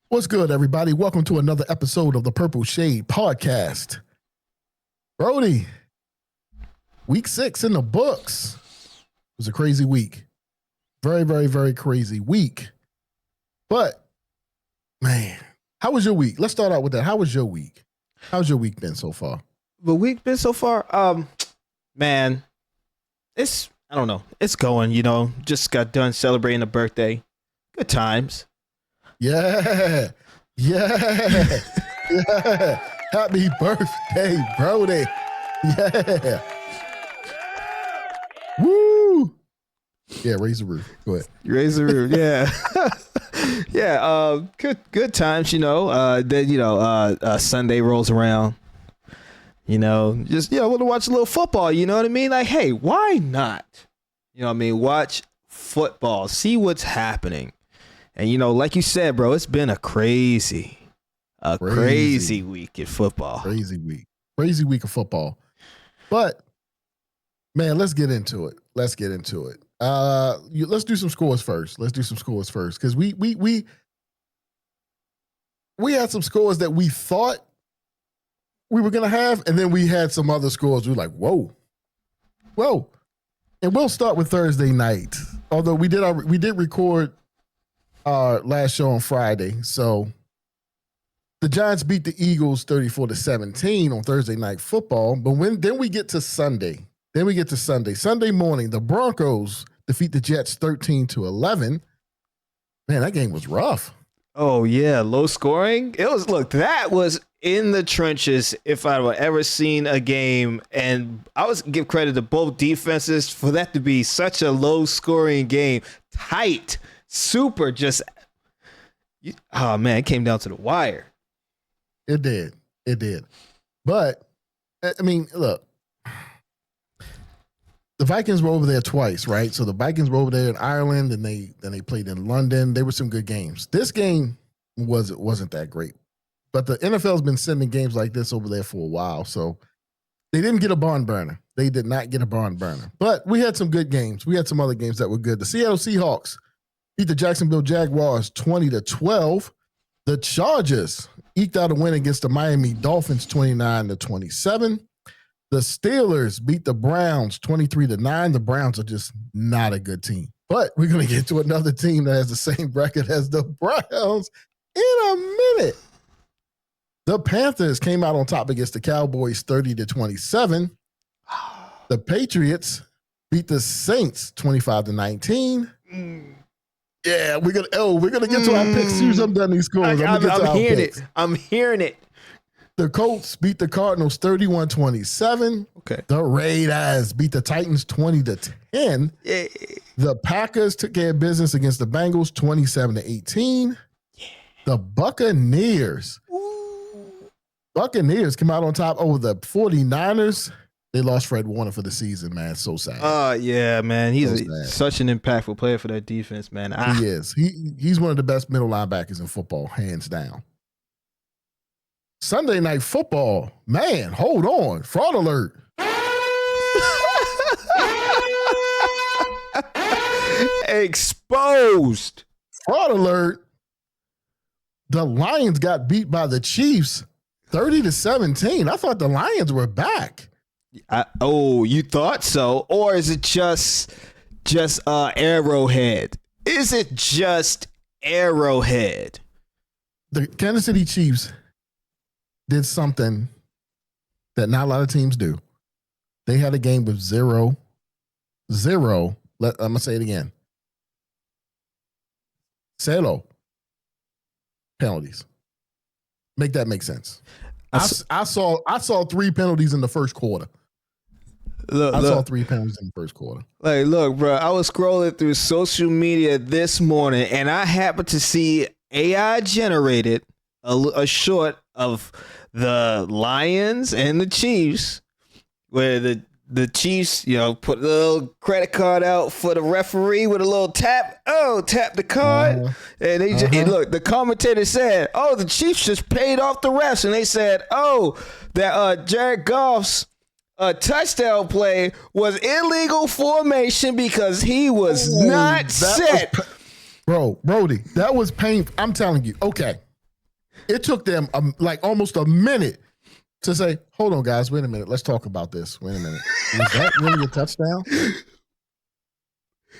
What's good, everybody? Welcome to another episode of the Purple Shade Podcast. Brody, week 6 in the books. It was a crazy week. Very, very, very crazy week. But, man, how was your week? Let's start out with that. How was your week? How's your week been so far? The week been so far? Man, I don't know. It's going, just got done celebrating a birthday. Good times. Yeah. Happy birthday, Brody. Yeah. Woo. Yeah, raise the roof. Go ahead. Raise the roof, yeah. Yeah, good times, then, Sunday rolls around. Want to watch a little football, you know what I mean? Like, hey, why not? You know what I mean? Watch football, see what's happening. And, like you said, bro, it's been a crazy week in football. Crazy week of football. But, man, let's get into it. Let's do some scores first. Because we had some scores that we thought we were going to have, and then we had some other scores. We were like, whoa. And we'll start with Thursday night. Although we did record our last show on Friday. So the Giants beat the Eagles 34-17 on Thursday Night Football. But then we get to Sunday. Sunday morning, the Broncos defeat the Jets 13-11. Man, that game was rough. Oh, yeah. Low scoring. That was in the trenches if I've ever seen a game. And I would give credit to both defenses for that to be such a low scoring game. Tight. Super oh man, it came down to the wire. It did. But, I mean, look, the Vikings were over there twice, right? So the Vikings were over there in Ireland, and then they played in London. They were some good games. This game wasn't that great. But the NFL's been sending games like this over there for a while, so they didn't get a barn burner. They did not get a barn burner. But we had some good games. We had some other games that were good. The Seattle Seahawks beat the Jacksonville Jaguars 20-12. The Chargers eked out a win against the Miami Dolphins 29-27. The Steelers beat the Browns 23-9. The Browns are just not a good team. But we're going to get to another team that has the same record as the Browns in a minute. The Panthers came out on top against the Cowboys 30-27. The Patriots beat the Saints 25-19. Yeah, we're gonna get to our picks. As soon as I'm done these scores, I'm hearing it. The Colts beat the Cardinals 31-27. Okay. The Raiders beat the Titans 20-10. Yeah. The Packers took care of business against the Bengals 27-18. Yeah. The Buccaneers came out on top over the 49ers. They lost Fred Warner for the season, man. It's so sad. Yeah, man. He's such an impactful player for that defense, man. He is. He's one of the best middle linebackers in football, hands down. Sunday Night Football, man, hold on. Fraud alert. Exposed. Fraud alert. The Lions got beat by the Chiefs 30-17. I thought the Lions were back. You thought so? Or is it just Arrowhead? Is it just Arrowhead? The Kansas City Chiefs did something that not a lot of teams do. They had a game with zero. I'm going to say it again. 0 penalties. Make that make sense. I saw 3 penalties in the first quarter. I saw 3 penalties in the first quarter. Like, look, bro, I was scrolling through social media this morning, and I happened to see AI generated a short of the Lions and the Chiefs, where the Chiefs, put a little credit card out for the referee with a little tap. Oh, tap the card. And they and look, the commentator said, oh, the Chiefs just paid off the refs. And they said, oh, that Jared Goff's touchdown play was illegal formation because he was not set. Brody, that was painful. I'm telling you. Okay. It took them like almost a minute to say, hold on, guys, wait a minute. Let's talk about this. Wait a minute. Was that really a touchdown?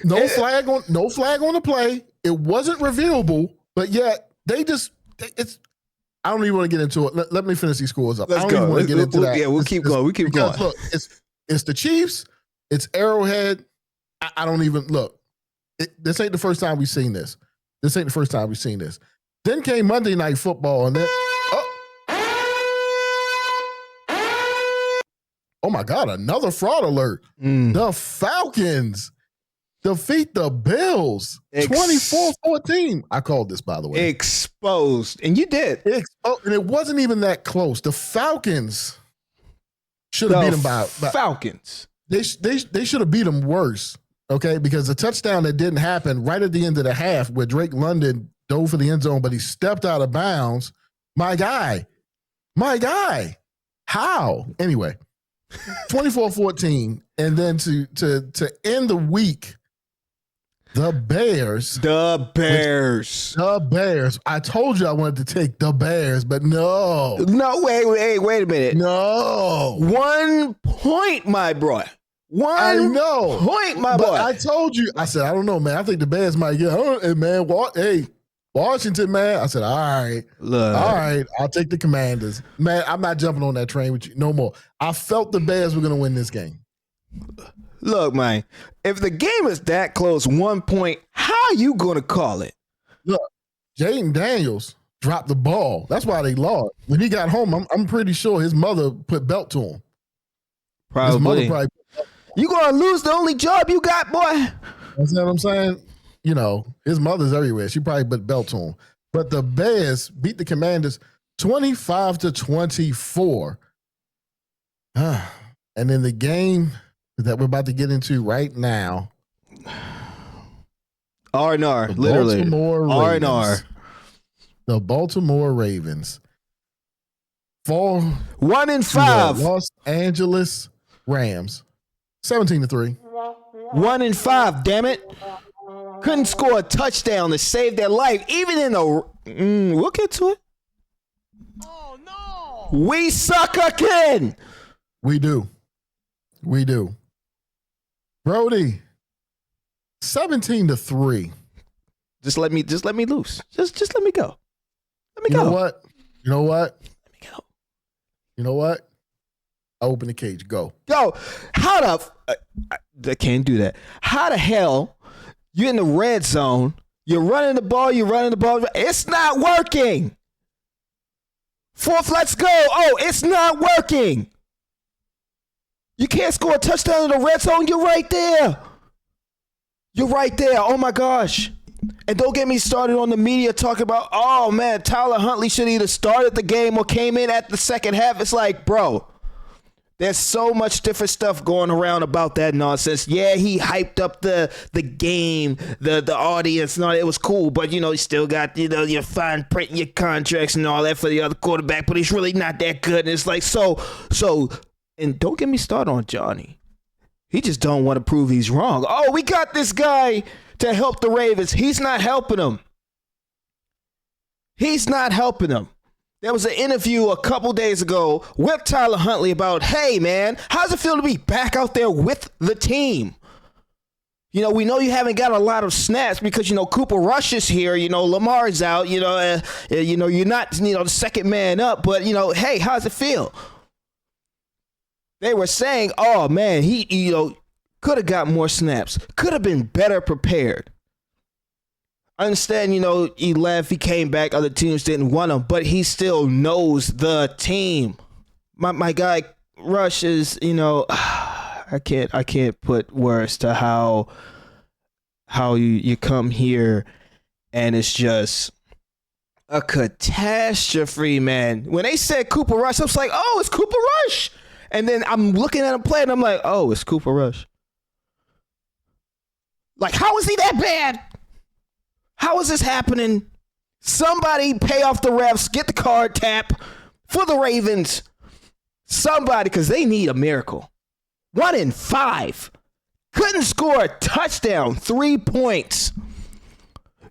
No flag on the play. It wasn't reviewable, but yet I don't even want to get into it. Let me finish these scores up. Let's I don't go. even want to get into that. Yeah, we'll keep going. We keep going. Look, it's the Chiefs. It's Arrowhead. I don't even look. This ain't the first time we've seen this. Then came Monday Night Football, and then oh my God, another fraud alert. The Falcons defeat the Bills 24-14. I called this, by the way. Exposed. And you did. And it wasn't even that close. The Falcons should have beat them by Falcons. They should have beat them worse, okay? Because the touchdown that didn't happen right at the end of the half where Drake London dove for the end zone, but he stepped out of bounds. My guy. How? Anyway, 24-14. And then to end the week, the Bears. I told you I wanted to take the Bears, but no. No, wait a minute. No. 1 point, my boy. I know. Point, my boy. I told you. I said, I don't know, man. I think the Bears might get. Hey, man. Washington, man. I said, all right. Look. All right. I'll take the Commanders. Man, I'm not jumping on that train with you no more. I felt the Bears were going to win this game. Look, man. If the game is that close, 1 point, how are you going to call it? Look, Jaden Daniels dropped the ball. That's why they lost. When he got home, I'm pretty sure his mother put belt to him. Probably. You going to lose the only job you got, boy? That's what I'm saying. You know, his mother's everywhere. She probably put belt to him. But the Bears beat the Commanders 25-24. And in the game that we're about to get into right now, R&R, literally. R&R. The Baltimore Ravens fall 1-5. Los Angeles Rams 17-3. 1-5, damn it. Couldn't score a touchdown to save their life, even in the. We'll get to it. Oh no! We suck again. We do. Brody, 17-3. Just let me loose. Just let me go. Let me go. You know what? Let me go. You know what? I open the cage. Go. How the? I can't do that. How the hell? You're in the red zone. You're running the ball. It's not working. Fourth, let's go. Oh, it's not working. You can't score a touchdown in the red zone. You're right there. Oh, my gosh. And don't get me started on the media talking about, oh, man, Tyler Huntley should either started the game or came in at the second half. It's like, bro. There's so much different stuff going around about that nonsense. Yeah, he hyped up the game, the audience, and all that. It was cool, but, you still got, your fine print and your contracts and all that for the other quarterback, but he's really not that good. And it's like, so, and don't get me started on Johnny. He just don't want to prove he's wrong. Oh, we got this guy to help the Ravens. He's not helping them. There was an interview a couple days ago with Tyler Huntley about, hey, man, how's it feel to be back out there with the team? We know you haven't got a lot of snaps because, Cooper Rush is here. Lamar's out. You're not, the second man up. But, hey, how's it feel? They were saying, oh, man, he, could have got more snaps. Could have been better prepared. I understand, he left, he came back, other teams didn't want him, but he still knows the team. My guy Rush is, I can't put words to how you come here and it's just a catastrophe, man. When they said Cooper Rush, I was like, oh, it's Cooper Rush. And then I'm looking at him play and I'm like, oh, it's Cooper Rush. Like, how is he that bad? How is this happening? Somebody pay off the refs, get the card tap for the Ravens. Somebody, because they need a miracle. 1-5. Couldn't score a touchdown, 3 points.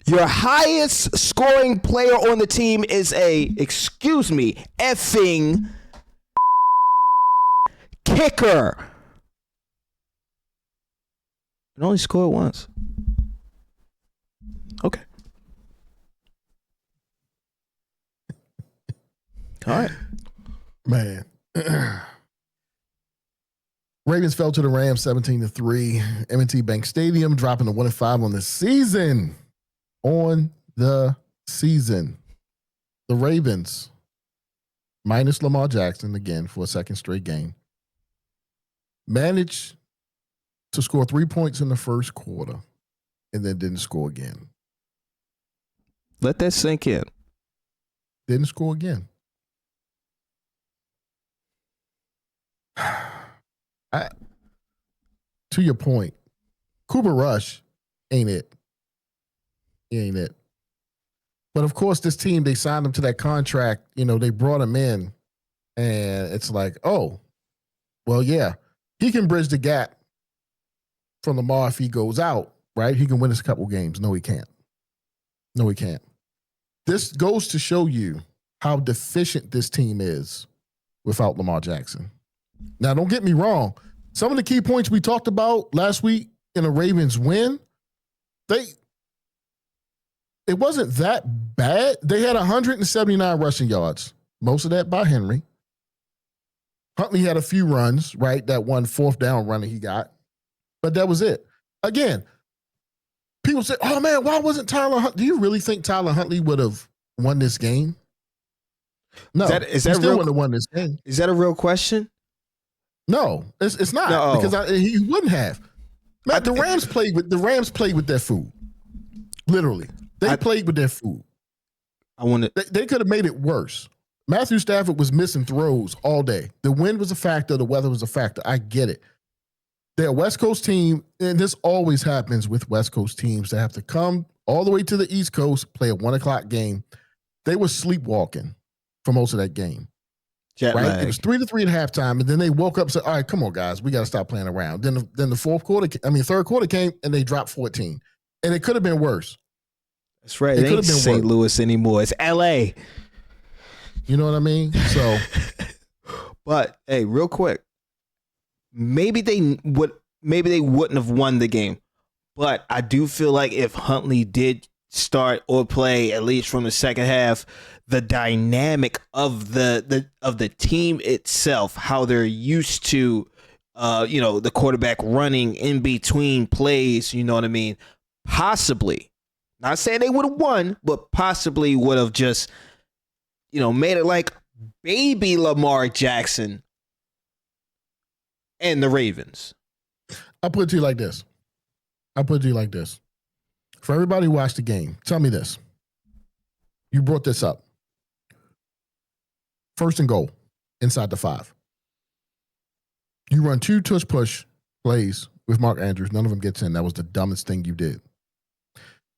Your highest scoring player on the team is effing kicker. And only scored once. Okay. All right. Man. Ravens fell to the Rams 17-3. M&T Bank Stadium dropping to 1-5 on the season. The Ravens, minus Lamar Jackson again for a second straight game, managed to score 3 points in the first quarter and then didn't score again. Let that sink in. Didn't score again. To your point, Cooper Rush ain't it. He ain't it. But of course, this team, they signed him to that contract. You know, they brought him in, and it's like, oh, well, yeah, he can bridge the gap from Lamar if he goes out, right? He can win us a couple games. No, he can't. No, he can't. This goes to show you how deficient this team is without Lamar Jackson. Now, don't get me wrong. Some of the key points we talked about last week in a Ravens win, it wasn't that bad. They had 179 rushing yards, most of that by Henry. Huntley had a few runs, right? That one fourth down run that he got. But that was it. Again, people say, oh, man, why wasn't Tyler Huntley? Do you really think Tyler Huntley would have won this game? No. Is that still real? would have won this game. Is that a real question? No, it's not. Because he wouldn't have. Man, the Rams played with their food. Literally. They played with their food. They could have made it worse. Matthew Stafford was missing throws all day. The wind was a factor. The weather was a factor. I get it. They're a West Coast team, and this always happens with West Coast teams. They have to come all the way to the East Coast, play a 1:00 game. They were sleepwalking for most of that game. Jet lag. It was 3-3 at halftime, and then they woke up and said, all right, come on, guys. We got to stop playing around. Then the third quarter came, and they dropped 14. And it could have been worse. That's right. It ain't St. Louis anymore. It's L.A. You know what I mean? So, but hey, real quick, maybe they wouldn't have won the game, but I do feel like if Huntley did start or play at least from the second half, the dynamic of the team itself, how they're used to, the quarterback running in between plays. You know what I mean? Possibly. Not saying they would have won, but possibly would have just, made it like baby Lamar Jackson and the Ravens. I'll put it to you like this. For everybody who watched the game, tell me this. You brought this up. 1st and goal, inside the 5. You run 2 tush-push plays with Mark Andrews. None of them gets in. That was the dumbest thing you did.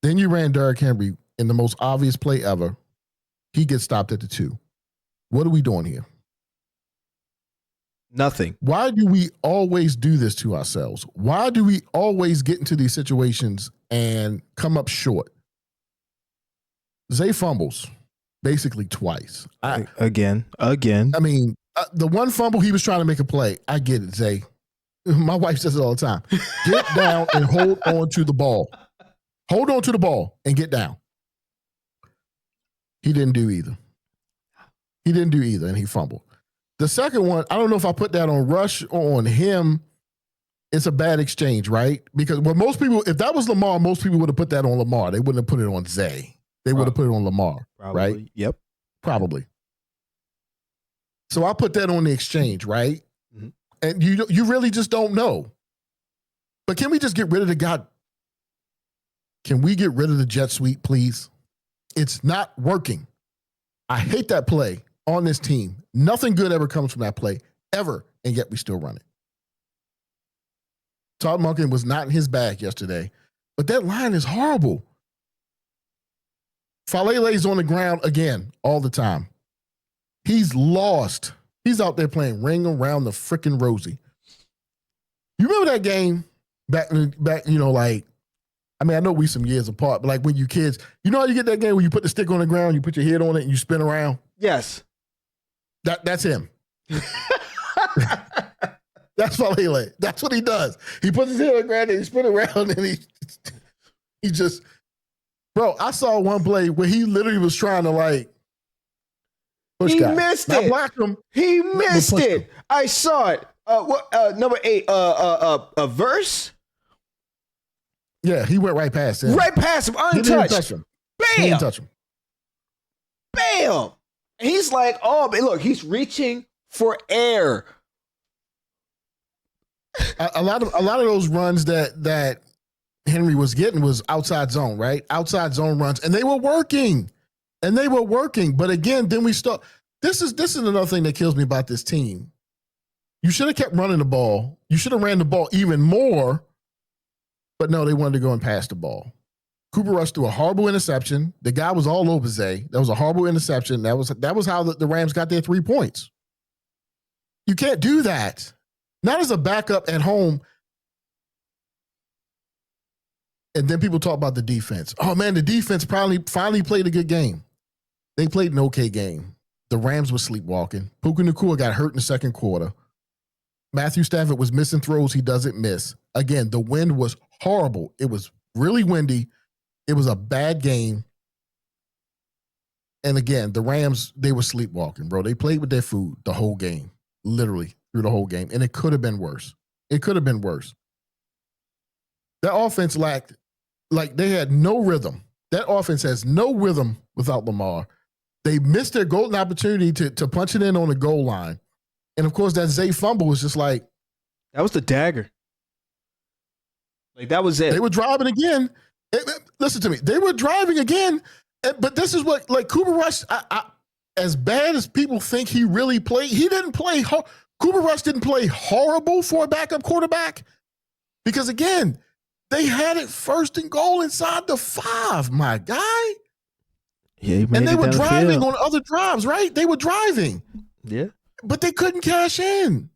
Then you ran Derrick Henry in the most obvious play ever. He gets stopped at the 2. What are we doing here? Nothing. Why do we always do this to ourselves? Why do we always get into these situations and come up short? Zay fumbles basically twice. Again. I mean, the one fumble, he was trying to make a play. I get it, Zay. My wife says it all the time. Get down and hold on to the ball. Hold on to the ball and get down. He didn't do either. And he fumbled. The second one, I don't know if I put that on Rush or on him. It's a bad exchange, right? Because most people, if that was Lamar, most people would have put that on Lamar. They wouldn't have put it on Zay. They would have put it on Lamar, probably. Right? Yep. Probably. So I put that on the exchange, right? Mm-hmm. And you really just don't know. But can we just get rid of the guy? Can we get rid of the jet sweep, please? It's not working. I hate that play on this team. Nothing good ever comes from that play, ever, and yet we still run it. Todd Monken was not in his bag yesterday, but that line is horrible. Falele's on the ground again all the time. He's lost. He's out there playing Ring Around the Frickin' Rosie. You remember that game back, like I mean, I know we some years apart, but like when you kids, you know how you get that game where you put the stick on the ground, you put your head on it, and you spin around? Yes. That's him. That's Falele. That's what he does. He puts his head on the ground and he spin around and he just, bro, I saw one play where he literally was trying to like push He guys. missed Not it. block him. He missed push it. him. I saw it. Number 8, a verse. Yeah, he went right past him. Right past him, He didn't untouched. touch him. He didn't Bam. touch him. Bam. And he's like, oh, but look, he's reaching for air. A lot of those runs that Henry was getting was outside zone, right? Outside zone runs, and they were working. But again, then we start. This is another thing that kills me about this team. You should have kept running the ball. You should have ran the ball even more. But no, they wanted to go and pass the ball. Cooper Rush threw a horrible interception. The guy was all over Zay. That was a horrible interception. That was how the Rams got their 3 points. You can't do that. Not as a backup at home. And then people talk about the defense. Oh, man, the defense finally played a good game. They played an okay game. The Rams were sleepwalking. Puka Nacua got hurt in the second quarter. Matthew Stafford was missing throws he doesn't miss. Again, the wind was horrible. It was really windy. It was a bad game. And again, the Rams, they were sleepwalking, bro. They played with their food the whole game, literally through the whole game. And it could have been worse. It could have been worse. That offense lacked, like they had no rhythm. That offense has no rhythm without Lamar. They missed their golden opportunity to punch it in on the goal line. And of course, that Zay fumble was just like. That was the dagger. Like that was it. They were driving again. Listen to me. They were driving again. But this is what, like Cooper Rush, as bad as people think he really played, he didn't play. Cooper Rush didn't play horrible for a backup quarterback. Because again, they had it first and goal inside the 5, my guy. Yeah, and they were driving on other drives, right? They were driving. Yeah. But they couldn't cash in.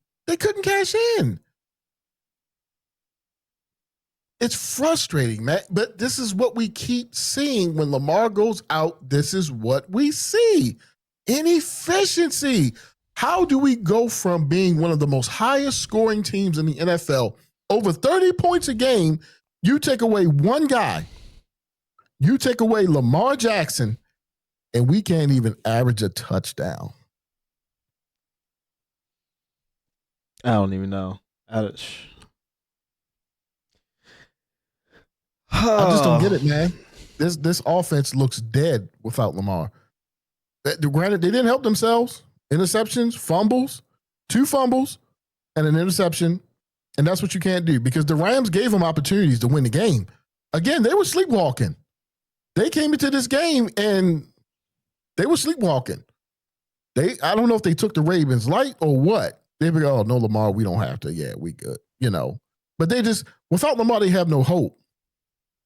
It's frustrating, man. But this is what we keep seeing when Lamar goes out. This is what we see. Inefficiency. How do we go from being one of the most highest scoring teams in the NFL, over 30 points a game, you take away one guy, you take away Lamar Jackson, and we can't even average a touchdown? I don't even know. I just don't get it, man. This offense looks dead without Lamar. Granted, they didn't help themselves. Interceptions, fumbles, 2 fumbles, and an interception. And that's what you can't do because the Rams gave them opportunities to win the game. Again, they were sleepwalking. They came into this game and they were sleepwalking. I don't know if they took the Ravens light or what. They be, oh, no, Lamar, we don't have to. Yeah, we good, But they just, without Lamar, they have no hope.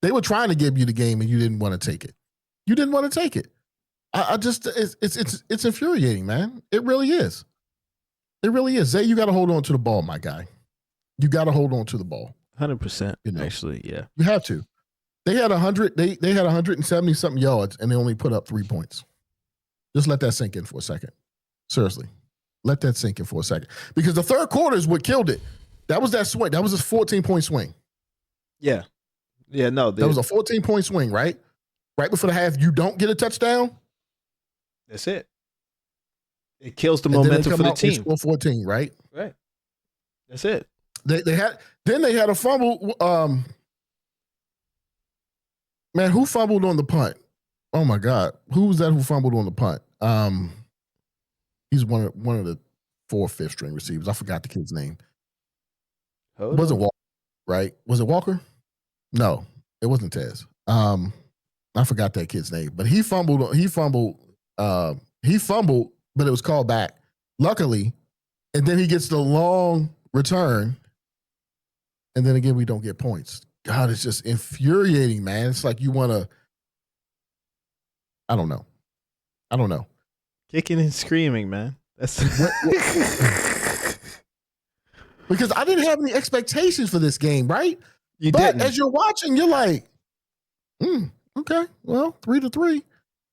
They were trying to give you the game and you didn't want to take it. You didn't want to take it. It's infuriating, man. It really is. It really is. Zay, you got to hold on to the ball, my guy. You got to hold on to the ball. 100%. Actually, yeah. You have to. They had 100. They had 170 something yards and they only put up 3 points. Just let that sink in for a second. Seriously, let that sink in for a second because the third quarter is what killed it. That was that swing. That was a 14-point swing. Yeah. Yeah. No, that was a 14-point swing, right? Right before the half, you don't get a touchdown. That's it. It kills the momentum for the team. Score 14, right? Right. That's it. They had a fumble. Man, who fumbled on the punt? Oh my God, who was that? Who fumbled on the punt? He's one of the 4th, 5th string receivers. I forgot the kid's name. Wasn't Walker, right? Was it Walker? No, it wasn't Tez. I forgot that kid's name, but he fumbled. He fumbled, but it was called back. Luckily, and then he gets the long return, and then again we don't get points. God, it's just infuriating, man. It's like you want to. I don't know. Kicking and screaming, man. That's because I didn't have any expectations for this game, right? But as you're watching, you're like, Okay, well, 3-3.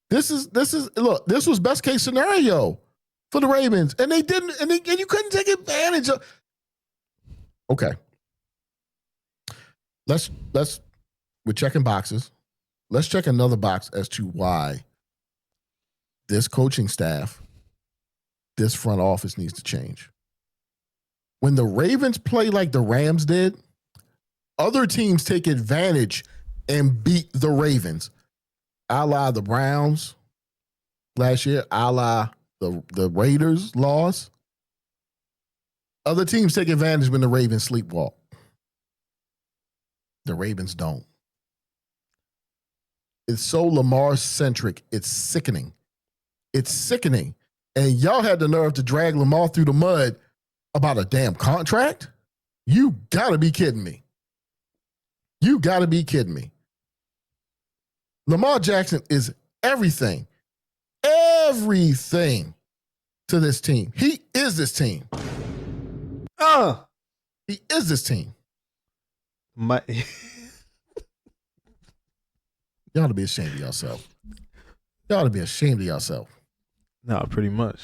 This is look. This was best case scenario for the Ravens, and they didn't, and you couldn't take advantage of. Okay, let's we're checking boxes. Let's check another box as to why this coaching staff, this front office needs to change. When the Ravens play like the Rams did, other teams take advantage and beat the Ravens, a la the Browns last year, a la the Raiders loss. Other teams take advantage when the Ravens sleepwalk. The Ravens don't. It's so Lamar-centric. It's sickening. It's sickening. And y'all had the nerve to drag Lamar through the mud about a damn contract? You gotta be kidding me. You gotta be kidding me. Lamar Jackson is everything to this team. He is this team. He is this team. My Y'all ought to be ashamed of yourself. Y'all ought to be ashamed of yourself. No, pretty much.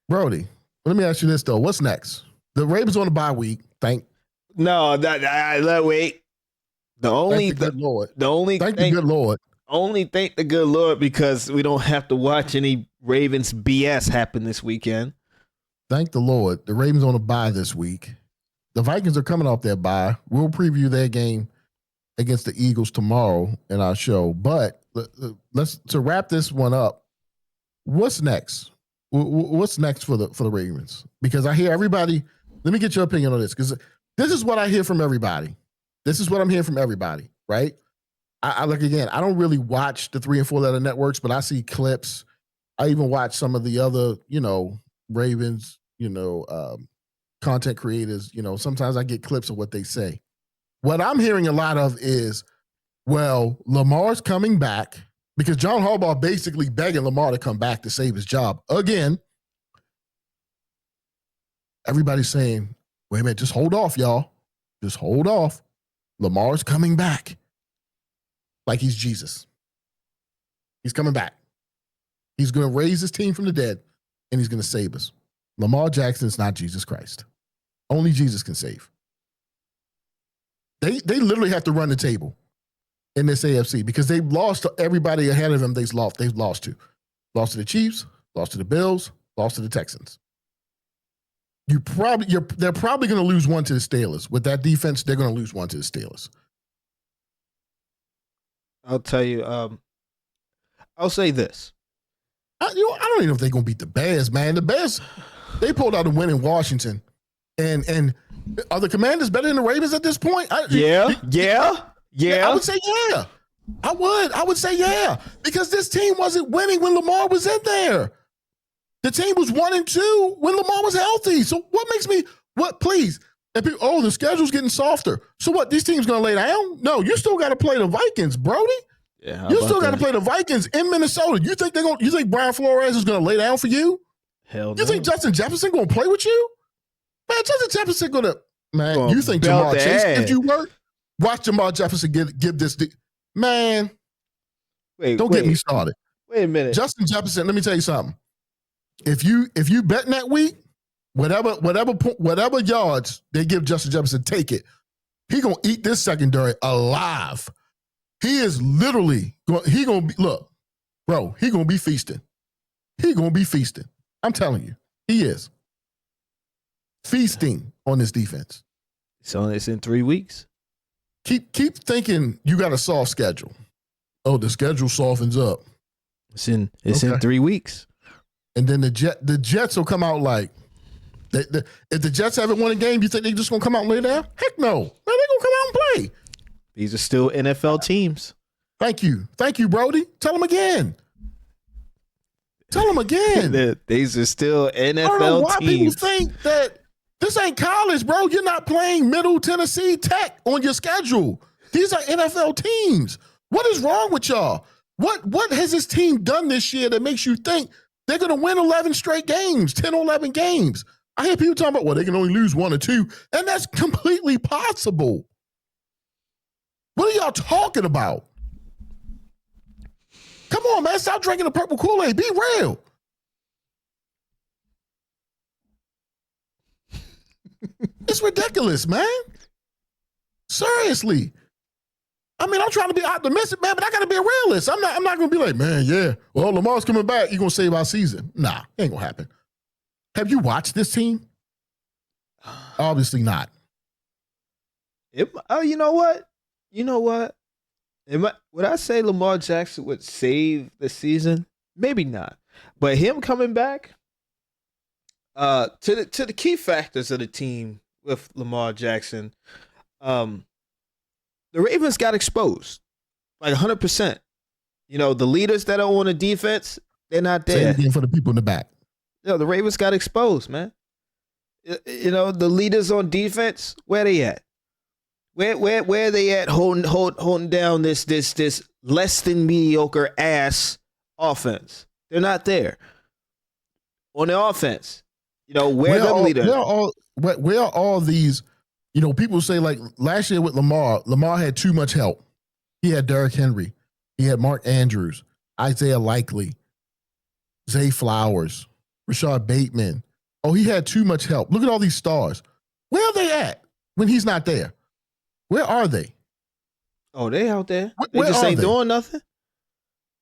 Brody, let me ask you this, though. What's next? The Ravens on the bye week. Wait. Thank the good Lord. Only thank the good Lord because we don't have to watch any Ravens BS happen this weekend. Thank the Lord. The Ravens on a bye this week. The Vikings are coming off their bye. We'll preview their game against the Eagles tomorrow in our show. But to wrap this one up, what's next? What's next for the Ravens? Because I hear everybody. Let me get your opinion on this, because this is what I hear from everybody. This is what I'm hearing from everybody, right? I look again. I don't really watch the 3 and 4 letter networks, but I see clips. I even watch some of the other, Ravens, content creators. Sometimes I get clips of what they say. What I'm hearing a lot of is, well, Lamar's coming back, because John Harbaugh basically begging Lamar to come back to save his job again. Everybody's saying, wait a minute, just hold off, y'all. Just hold off. Lamar's coming back. Like he's Jesus. He's coming back. He's going to raise his team from the dead, and he's going to save us. Lamar Jackson is not Jesus Christ. Only Jesus can save. They literally have to run the table in this AFC because they've lost to everybody ahead of them. They've lost to the Chiefs, lost to the Bills, lost to the Texans. They're probably going to lose one to the Steelers. With that defense, they're going to lose one to the Steelers. I'll tell you. I'll say this. I don't even know if they're going to beat the Bears, man. The Bears, they pulled out a win in Washington. And are the Commanders better than the Ravens at this point? Yeah. I would say yeah. I would say yeah. Because this team wasn't winning when Lamar was in there. The team was 1-2 when Lamar was healthy. So please? The schedule's getting softer. So what, these teams going to lay down? No, you still got to play the Vikings, Brody. Yeah, you still got to play the Vikings in Minnesota. You think Brian Flores is going to lay down for you? Hell no. You think Justin Jefferson going to play with you? Man, Justin Jefferson going to, man, you think Jamar Chase, if you work, watch Jamar Jefferson give this, man, don't get me started. Wait a minute. Justin Jefferson, let me tell you something. If you betting that week, whatever yards they give Justin Jefferson, take it. He gonna eat this secondary alive. He is literally he gonna be feasting. He gonna be feasting. I'm telling you, he is feasting on this defense. So it's in 3 weeks. Keep thinking you got a soft schedule. Oh, the schedule softens up. It's in 3 weeks. And then the Jets will come out like, if the Jets haven't won a game, you think they're just going to come out and lay down? Heck no. Man, they're going to come out and play. These are still NFL teams. Thank you, Brody. Tell them again. These are still NFL teams. I don't know why people think that this ain't college, bro. You're not playing Middle Tennessee Tech on your schedule. These are NFL teams. What is wrong with y'all? What has this team done this year that makes you think they're going to win 11 straight games, 10 or 11 games? I hear people talking about, well, they can only lose 1 or 2, and that's completely possible. What are y'all talking about? on, man. Stop drinking the purple Kool-Aid. Be real. It's ridiculous, man. Seriously. I mean, I'm trying to be optimistic, man, but I got to be a realist. I'm not going to be like, man, yeah, well, Lamar's coming back. You're going to save our season. Nah, ain't going to happen. Have you watched this team? Obviously not. You know what? Would I say Lamar Jackson would save the season? Maybe not. But him coming back, to the key factors of the team with Lamar Jackson, the Ravens got exposed, like 100%. You know, the leaders that are on the defense, they're not there. Say it again for the people in the back. The Ravens got exposed, man. You know, the leaders on defense, where they at? Where are they at holding down this less than mediocre ass offense? They're not there. On the offense, you know, where are the leaders? Where are all these? You know, people say like last year with Lamar had too much help. He had Derrick Henry, he had Mark Andrews, Isaiah Likely, Zay Flowers, Rashad Bateman. Oh, he had too much help. Look at all these stars. Where are they at when he's not there? Where are they? Oh, they out there. Where they just ain't they? doing nothing.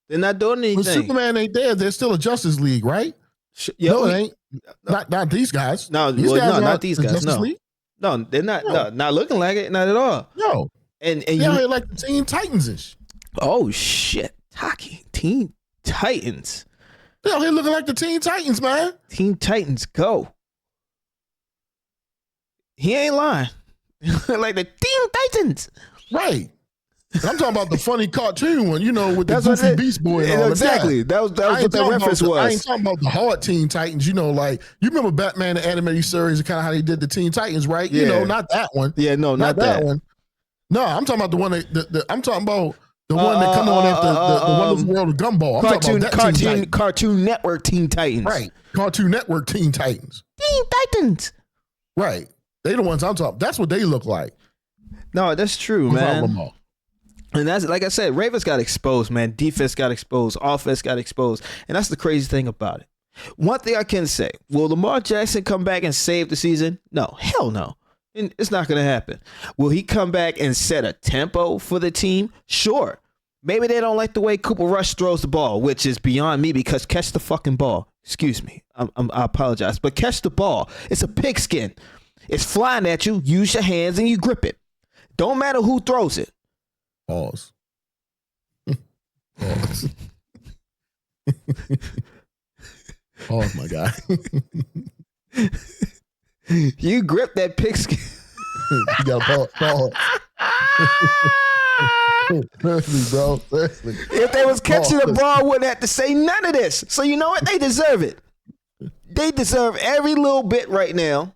They're not doing anything. When Superman ain't there, there's still a Justice League, right? No, it ain't. Not these guys. No, not these guys. Justice League? No, they're not. No, not looking like it. Not at all. No. And they're like the Teen Titans-ish. Oh shit, Teen Titans. They're here looking like the Teen Titans, man. Teen Titans, go. He ain't lying. Like the Teen Titans. Right. I'm talking about the funny cartoon one, you know, with the Goofy Beast Boy and all exactly. that. That was what that reference was. I ain't talking about the hard Teen Titans, you know, like, you remember Batman, the animated series, and kind of how they did the Teen Titans, right? Yeah. You know, not that one. Yeah, no, not that one. No, I'm talking about the one that I'm talking about the one that come on after the Wonderful World of Gumball. I'm talking about that Cartoon Network Teen Titans. Right. Cartoon Network Teen Titans. Teen Titans. Right. They the ones I'm talking. That's what they look like. No, that's true, man. And that's, like I said, Ravens got exposed, man. Defense got exposed. Offense got exposed. And that's the crazy thing about it. One thing I can say, will Lamar Jackson come back and save the season? No, hell no. And it's not going to happen. Will he come back and set a tempo for the team? Sure. Maybe they don't like the way Cooper Rush throws the ball, which is beyond me, because catch the fucking ball. Excuse me. I apologize. But catch the ball. It's a pigskin. It's flying at you. Use your hands and you grip it. Don't matter who throws it. Pause. Pause. Pause, my guy. You grip that pigskin. You got pause. Seriously, bro. Seriously. If they was catching the ball, wouldn't have to say none of this. So you know what? They deserve it. They deserve every little bit right now,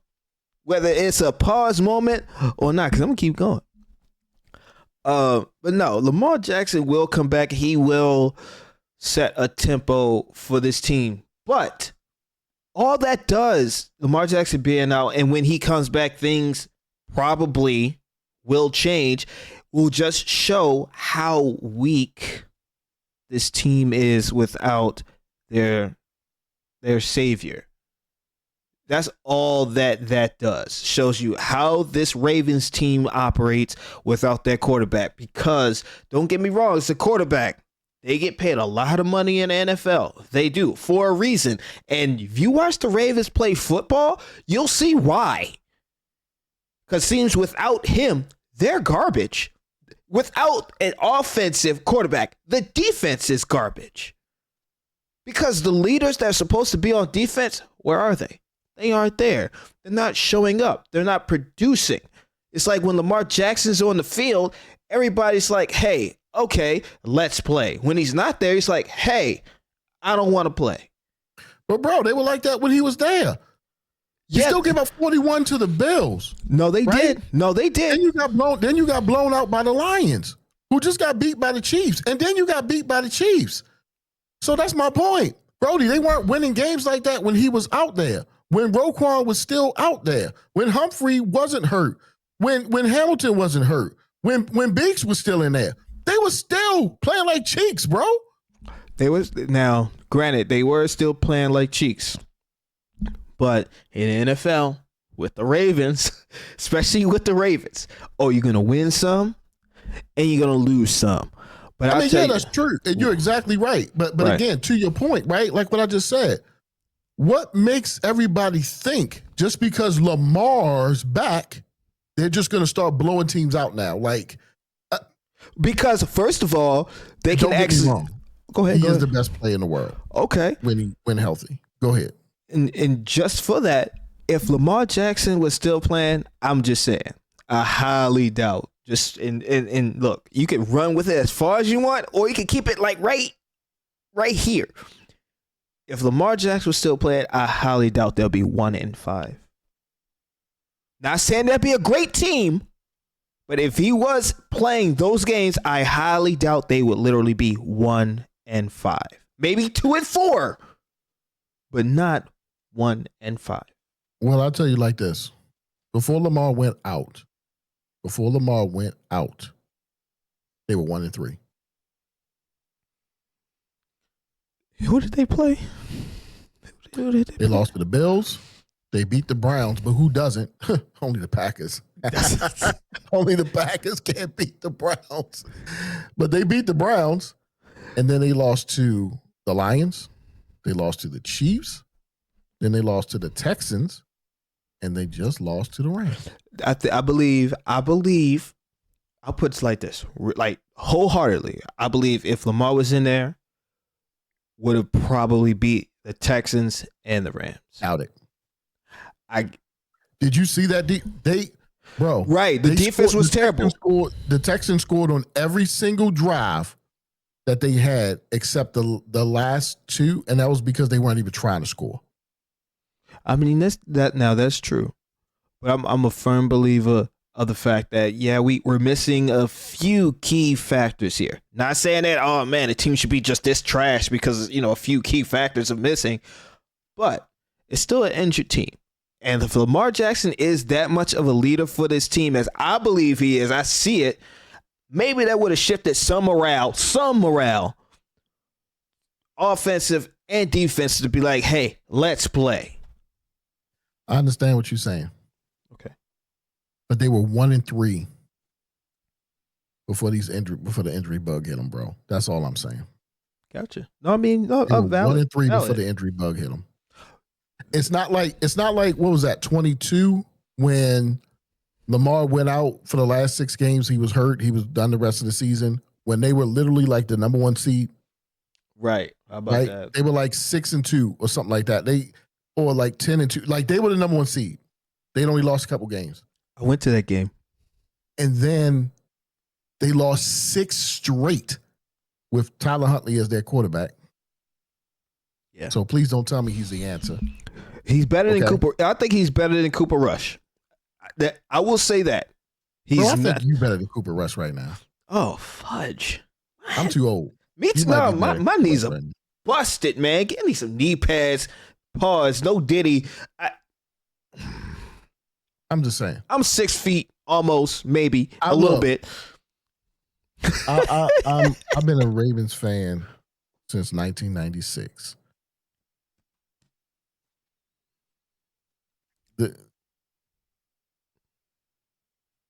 whether it's a pause moment or not, because I'm going to keep going. But no, Lamar Jackson will come back. He will set a tempo for this team. But all that does, Lamar Jackson being out, and when he comes back, things probably will change, will just show how weak this team is without their savior. That's all that does. Shows you how this Ravens team operates without their quarterback. Because, don't get me wrong, it's a quarterback. They get paid a lot of money in the NFL. They do, for a reason. And if you watch the Ravens play football, you'll see why. Because it seems without him, they're garbage. Without an offensive quarterback, the defense is garbage. Because the leaders that are supposed to be on defense, where are they? They aren't there. They're not showing up. They're not producing. It's like when Lamar Jackson's on the field, everybody's like, hey, okay, let's play. When he's not there, he's like, hey, I don't want to play. But, bro, they were like that when he was there. He still gave up 41 to the Bills. No, they did. No, they did. Then you got blown out by the Lions, who just got beat by the Chiefs. And then you got beat by the Chiefs. So that's my point. Brody, they weren't winning games like that when he was out there. When Roquan was still out there, when Humphrey wasn't hurt, when Hamilton wasn't hurt, when Biggs was still in there, they were still playing like cheeks, bro. Now, granted, they were still playing like cheeks, but in the NFL with the Ravens, especially with the Ravens, you're gonna win some and you're gonna lose some. But I mean, yeah, that's true, and you're exactly right. But Right. again, to your point, right? Like what I just said, what makes everybody think just because Lamar's back, they're just going to start blowing teams out now? Like, because first of all, they can don't get me actually wrong. go ahead. He Go is ahead. the best player in the world Okay, when healthy. Go ahead. and just for that, if Lamar Jackson was still playing, I'm just saying, I highly doubt. Just and look, you can run with it as far as you want, or you can keep it like right here. If Lamar Jackson was still playing, I highly doubt they'll be 1-5. Not saying they'll be a great team, but if he was playing those games, I highly doubt they would literally be 1-5, maybe 2-4, but not 1-5. Well, I'll tell you like this: before Lamar went out, they were 1-3. Who did they play? They lost to the Bills. They beat the Browns, but who doesn't? Only the Packers. Only the Packers can't beat the Browns. But they beat the Browns, and then they lost to the Lions. They lost to the Chiefs. Then they lost to the Texans, and they just lost to the Rams. I believe. I'll put it like this, like wholeheartedly. I believe if Lamar was in there, would have probably beat the Texans and the Rams. Doubt it. Did you see that? Bro. Right. The defense was terrible. The Texans scored on every single drive that they had except the last two, and that was because they weren't even trying to score. I mean, that's true. But I'm a firm believer of the fact that, we're missing a few key factors here. Not saying that, oh, man, the team should be just this trash because, a few key factors are missing. But it's still an injured team. And if Lamar Jackson is that much of a leader for this team, as I believe he is, I see it, maybe that would have shifted some morale, offensive and defensive, to be like, hey, let's play. I understand what you're saying. Okay. But they were 1-3 before the injury bug hit them, bro. That's all I'm saying. Gotcha. No, I mean, valid. 1-3 before valid. the injury bug hit them. It's not like what was that, 22, when Lamar went out for the last 6 games. He was hurt. He was done the rest of the season when they were literally like the number 1 seed. Right. How about that? They were like 6-2 or something like that. Or like 10-2. Like they were the number 1 seed. They'd only lost a couple games. I went to that game. And then they lost 6 straight with Tyler Huntley as their quarterback. Yeah. So please don't tell me he's the answer. He's better than Cooper. I think he's better than Cooper Rush. I will say that. I think you're better than Cooper Rush right now. Oh, fudge. I'm too old. Me too. No, my knees are busted, man. Give me some knee pads. Pause. No Diddy. I'm just saying. I'm 6 feet, almost, maybe a little bit. I've been a Ravens fan since 1996.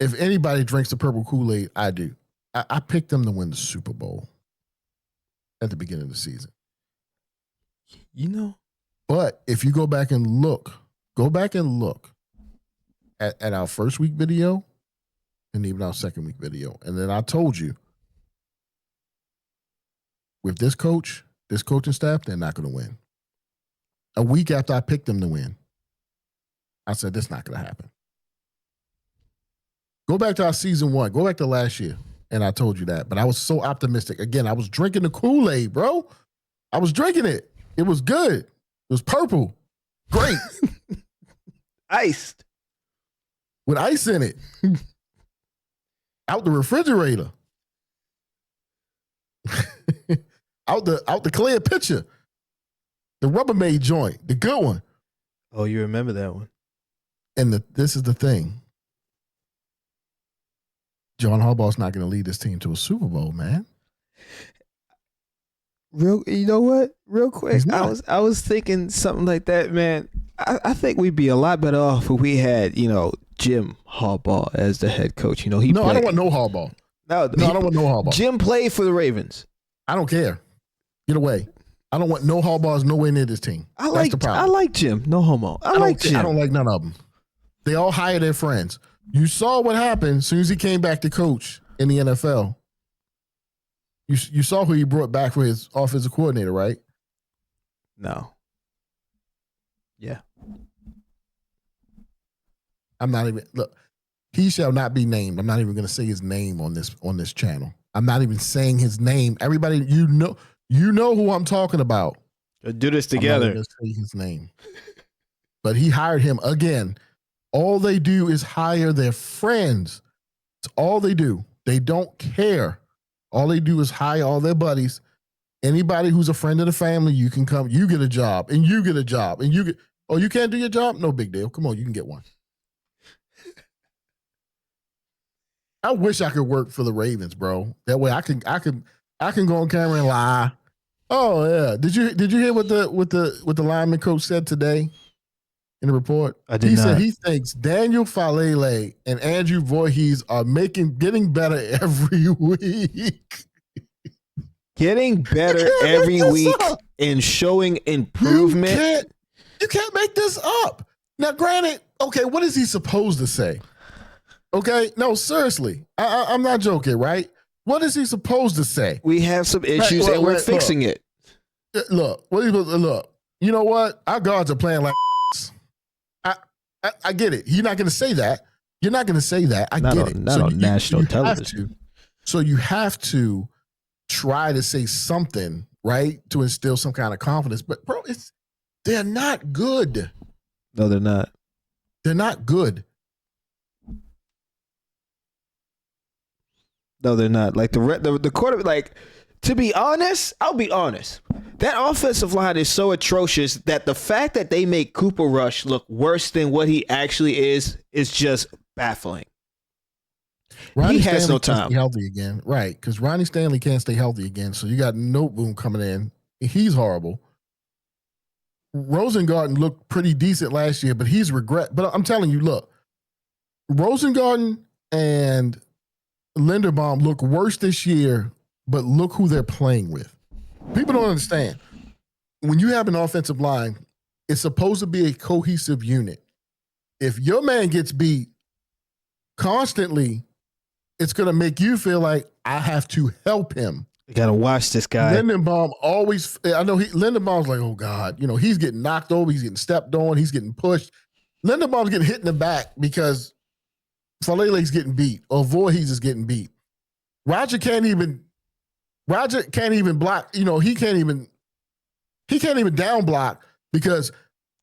If anybody drinks the purple Kool-Aid, I do. I picked them to win the Super Bowl at the beginning of the season. But if you go back and look at our first week video and even our second week video, and then I told you, with this coaching staff, they're not going to win. A week after I picked them to win, I said, this is not going to happen. Go back to our season 1. Go back to last year, and I told you that. But I was so optimistic. Again, I was drinking the Kool-Aid, bro. I was drinking it. It was good. It was purple. Great. Iced. With ice in it. Out the refrigerator. out the clear pitcher. The Rubbermaid joint. The good one. Oh, you remember that one. And this is the thing. John Harbaugh's not going to lead this team to a Super Bowl, man. You know what? Real quick, He's not. I was thinking something like that, man. I think we'd be a lot better off if we had, Jim Harbaugh as the head coach. He No, played. I don't want no Harbaugh. No, I don't want no Harbaugh. Jim played for the Ravens. I don't care. Get away. I don't want no Harbaughs nowhere near this team. That's the problem. I like Jim. No homo. I like Jim. I don't like none of them. They all hire their friends. You saw what happened as soon as he came back to coach in the NFL. You saw who he brought back for his offensive coordinator, right? No. Yeah. I'm not even look. He shall not be named. I'm not even going to say his name on this channel. I'm not even saying his name. Everybody, you know who I'm talking about. Do this together. I'm not going to say his name. But he hired him again. All they do is hire their friends. It's all they do. They don't care. All they do is hire all their buddies. Anybody who's a friend of the family, you can come. You get a job, and you get a job, and you get. Oh, you can't do your job? No big deal. Come on, you can get one. I wish I could work for the Ravens, bro. That way I can go on camera and lie. Oh yeah. Did you hear what the lineman coach said today in the report? I did he not. said he thinks Daniel Falele and Andrew Voorhees are getting better every week. Getting better every week and showing improvement. You can't make this up. Now, granted, okay, what is he supposed to say? Okay, no, seriously, I'm not joking, right? What is he supposed to say? We have some issues and we're fixing it. Look, look. You know what? Our guards are playing like. I get it. You're not going to say that. You're not going to say that. I get it. Not on national television. So you have to try to say something, right, to instill some kind of confidence. But bro, they're not good. No, they're not. They're not good. No, they're not. Like the quarterback. Like, to be honest, I'll be honest. That offensive line is so atrocious that the fact that they make Cooper Rush look worse than what he actually is just baffling. He has no time. Stay healthy again, right? Because Ronnie Stanley can't stay healthy again. So you got Noteboom coming in. He's horrible. Rosengarten looked pretty decent last year, but he's regret. But I'm telling you, look, Rosengarten and Linderbaum look worse this year, but look who they're playing with. People don't understand. When you have an offensive line, it's supposed to be a cohesive unit. If your man gets beat constantly, it's going to make you feel like I have to help him. You got to watch this guy. Linderbaum always, Linderbaum's like, oh God, he's getting knocked over. He's getting stepped on. He's getting pushed. Linderbaum's getting hit in the back because Falele's getting beat or Voorhees is getting beat. Roger can't even block. He can't even down block because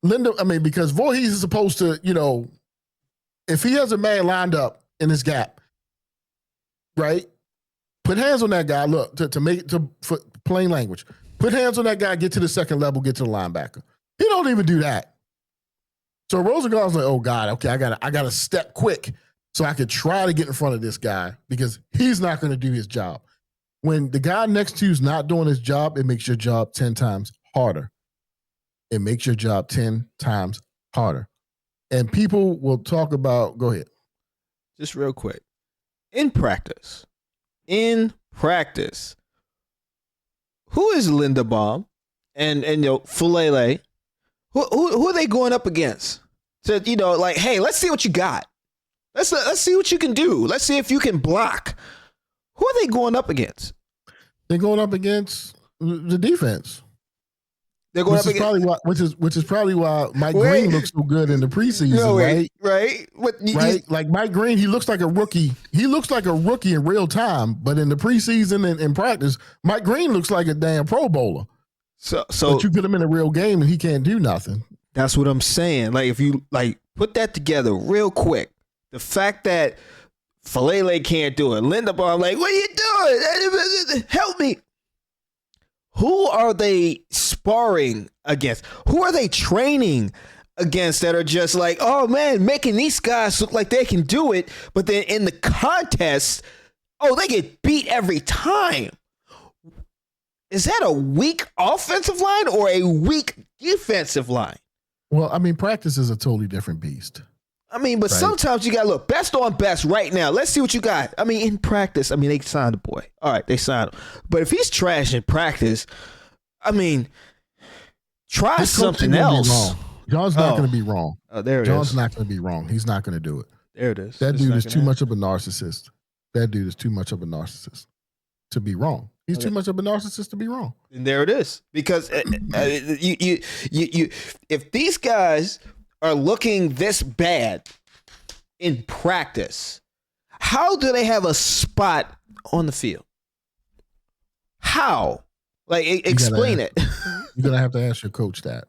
because Voorhees is supposed to, if he has a man lined up in his gap, right? Put hands on that guy. Look, to make it for plain language. Put hands on that guy. Get to the second level. Get to the linebacker. He don't even do that. So Rosengarten's like, oh God, okay, I gotta step quick so I could try to get in front of this guy because he's not going to do his job. When the guy next to you is not doing his job, it makes your job 10 times harder. It makes your job 10 times harder. And people will talk about, go ahead. Just real quick. In practice, who is Linderbaum and Falele? Who are they going up against? So, hey, let's see what you got. Let's see what you can do. Let's see if you can block. Who are they going up against? They're going up against the defense. They're going up against, which is probably why Mike Green looks so good in the preseason, right? Right. Right. Like Mike Green, he looks like a rookie. He looks like a rookie in real time, but in the preseason and in practice, Mike Green looks like a damn Pro Bowler. So but you put him in a real game and he can't do nothing. That's what I'm saying. Like, if you put that together real quick, the fact that Falele can't do it, Linderbaum, like, what are you doing? Help me. Who are they sparring against? Who are they training against that are just like, oh man, making these guys look like they can do it, but then in the contest, they get beat every time. Is that a weak offensive line or a weak defensive line? Well, I mean, practice is a totally different beast. I mean, but sometimes you got to look best on best right now. Let's see what you got. I mean, in practice, I mean, they signed the boy. All right, they signed him. But if he's trash in practice, I mean, try something else. John's not going to be wrong. Oh, there it John's is. not going to be wrong. He's not going to do it. There it is. That dude is too much of a narcissist. That dude is too much of a narcissist to be wrong. He's too much of a narcissist to be wrong. And there it is. Because you, if these guys are looking this bad in practice, how do they have a spot on the field? How? Like, explain it. You're going to have to ask your coach that.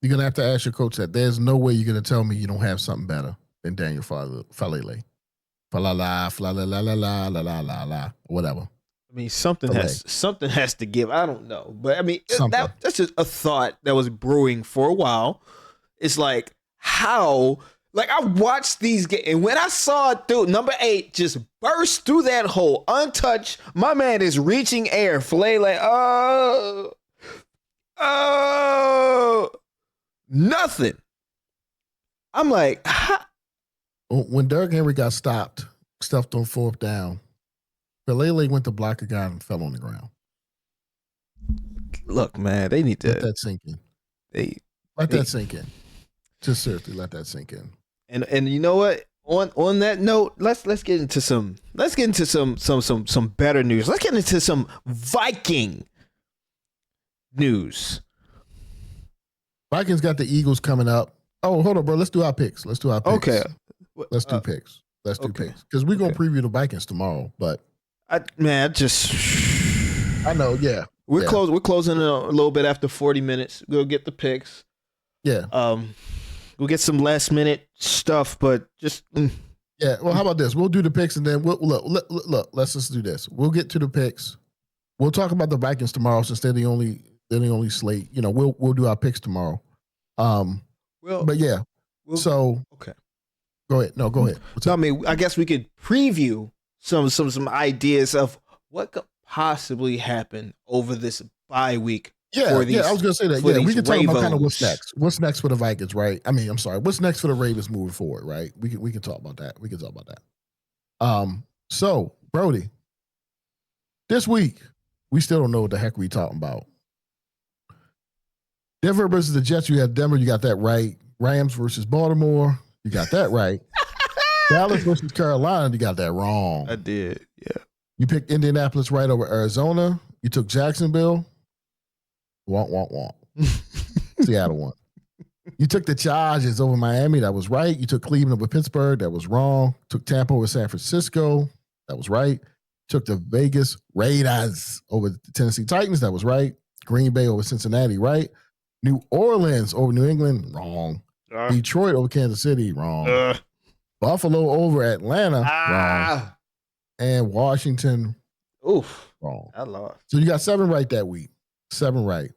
You're going to have to ask your coach that. There's no way you're going to tell me you don't have something better than Daniel Falele. Fa-la-la, whatever. I mean, something has to give. I don't know. But, I mean, that's just a thought that was brewing for a while. It's like, how? Like, I watched these games, and when I saw dude number 8 just burst through that hole, untouched, my man is reaching air. Filet like, nothing. I'm like, when Derrick Henry got stuffed on 4th down, Falele went to block a guy and fell on the ground. Look, man, they need to let that sink in. Let that sink in. Just seriously, let that sink in. And you know what? On that note, let's get into some better news. Let's get into some Viking news. Vikings got the Eagles coming up. Oh, hold on, bro. Let's do our picks. Okay. Let's do picks. Picks. Because we're going to preview the Vikings tomorrow. But I know, yeah. We're closing a little bit after 40 minutes. We'll get the picks. Yeah. We'll get some last minute stuff, but just yeah. Well, how about this? We'll do the picks and then we'll look. Let's just do this. We'll get to the picks. We'll talk about the Vikings tomorrow since they're the only slate. You know, we'll do our picks tomorrow. But yeah. So okay. Go ahead. No, go ahead. I mean, I guess we could preview some ideas of what could possibly happen over this bye week. Yeah, I was going to say that. Yeah, we can talk about kind of what's next. What's next for the Vikings, right? I mean, I'm sorry. What's next for the Ravens moving forward, right? We can talk about that. So, Brody, this week, we still don't know what the heck we talking about. Denver versus the Jets, you have Denver, you got that right. Rams versus Baltimore, you got that right. Dallas versus Carolina, you got that wrong. I did, yeah. You picked Indianapolis right over Arizona. You took Jacksonville. Want. Seattle won. You took the Chargers over Miami. That was right. You took Cleveland over Pittsburgh. That was wrong. Took Tampa over San Francisco. That was right. Took the Vegas Raiders over the Tennessee Titans. That was right. Green Bay over Cincinnati. Right. New Orleans over New England. Wrong. Detroit over Kansas City. Wrong. Buffalo over Atlanta. Wrong. And Washington. Wrong. I lost. So you got 7 right that week. 7 right.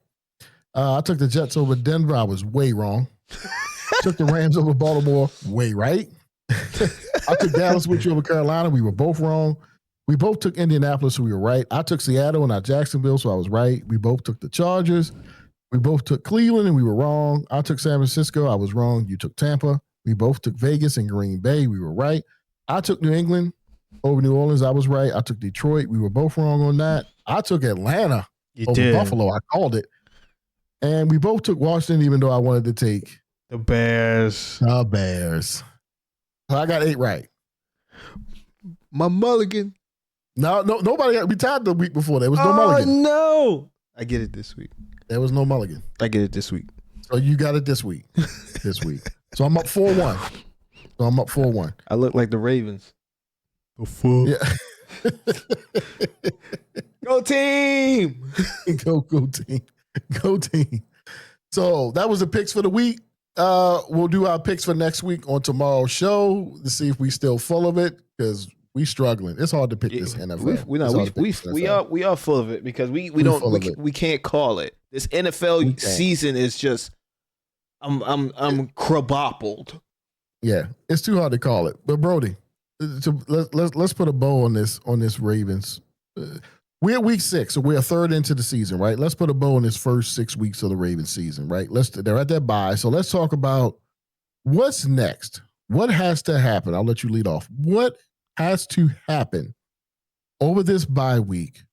I took the Jets over Denver. I was way wrong. Took the Rams over Baltimore. Way right. I took Dallas with you over Carolina. We were both wrong. We both took Indianapolis, so we were right. I took Seattle and not Jacksonville, so I was right. We both took the Chargers. We both took Cleveland, and we were wrong. I took San Francisco. I was wrong. You took Tampa. We both took Vegas and Green Bay. We were right. I took New England over New Orleans. I was right. I took Detroit. We were both wrong on that. I took Atlanta over Buffalo. I called it. And we both took Washington, even though I wanted to take the Bears. So I got 8 right. My mulligan. No, nobody. We tied the week before. There was no mulligan. Oh, no. I get it this week. There was no mulligan. I get it this week. So you got it this week. So I'm up 4-1. I look like the Ravens. The fuck? Yeah. Go team. Go team. Go team. So that was the picks for the week. We'll do our picks for next week on tomorrow's show to see if we still full of it because we struggling. It's hard to pick this NFL. We are full of it because we can't call it. This NFL season is just I'm craboppled. Yeah, it's too hard to call it. But Brody, let's put a bow on this Ravens We're week 6, so we're a third into the season, right? Let's put a bow on this first 6 weeks of the Ravens season, right? They're at that bye, so let's talk about what's next. What has to happen? I'll let you lead off. What has to happen over this bye week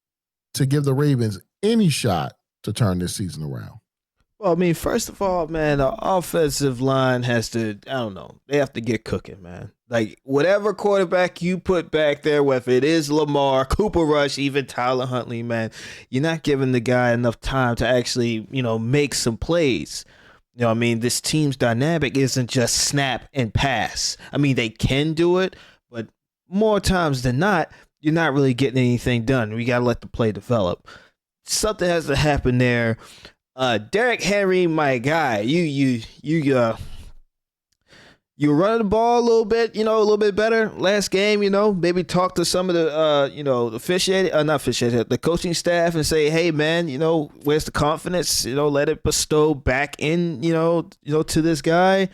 to give the Ravens any shot to turn this season around? Well, I mean, first of all, man, the offensive line has to, I don't know, they have to get cooking, man. Like, whatever quarterback you put back there, whether it is Lamar, Cooper Rush, even Tyler Huntley, man, you're not giving the guy enough time to actually, make some plays. You know what I mean? This team's dynamic isn't just snap and pass. I mean, they can do it, but more times than not, you're not really getting anything done. We got to let the play develop. Something has to happen there. Derrick Henry, my guy, you running the ball a little bit, a little bit better last game, maybe talk to some of the, the coaching staff and say, hey man, where's the confidence, let it bestow back in, to this guy.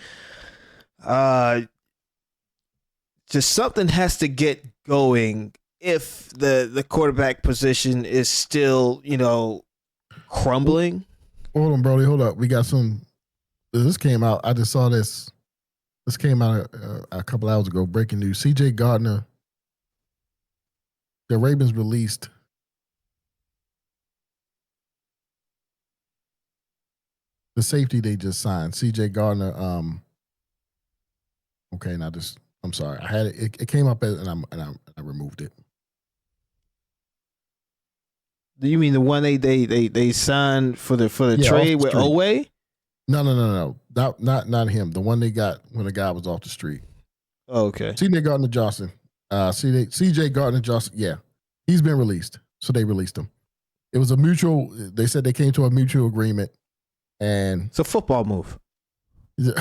Just something has to get going if the quarterback position is still, crumbling. Hold on, Brody. Hold up. We got some. This came out. I just saw this. This came out a couple hours ago. Breaking news. C.J. Gardner. The Ravens released the safety they just signed. C.J. Gardner. Okay, now this. I'm sorry. I had it. It came up and I removed it. Do you mean the one they signed for the trade with Oweh? No. Not him. The one they got when the guy was off the street. Oh, okay. C.J. Gardner Johnson. C.J. Gardner Johnson. Yeah, he's been released. So they released him. It was a mutual. They said they came to a mutual agreement, and it's a football move. He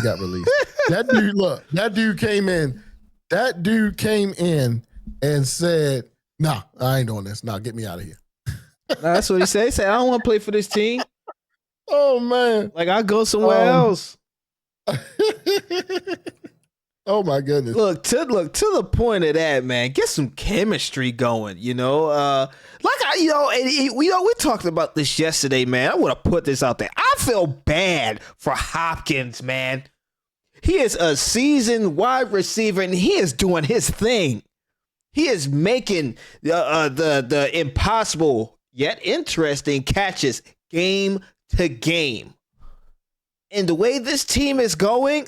got released. That dude came in. That dude came in and said, "Nah, I ain't doing this. Nah, get me out of here." That's what he said. He said, "I don't want to play for this team." Oh man! Like, I'll go somewhere else. Oh my goodness! Look to the point of that, man. Get some chemistry going. We talked about this yesterday, man. I want to put this out there. I feel bad for Hopkins, man. He is a seasoned wide receiver, and he is doing his thing. He is making the impossible yet interesting catches game to game. And the way this team is going,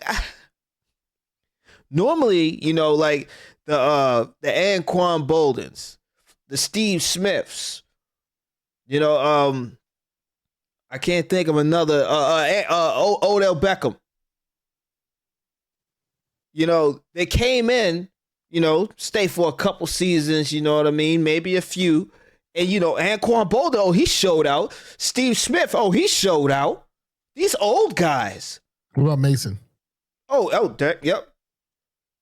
normally, like the Anquan Boldens, the Steve Smiths, I can't think of another Odell Beckham. They came in, stay for a couple seasons, you know what I mean? Maybe a few. And, Anquan Boldin, he showed out. Steve Smith, he showed out. These old guys. What about Mason? Derek, yep.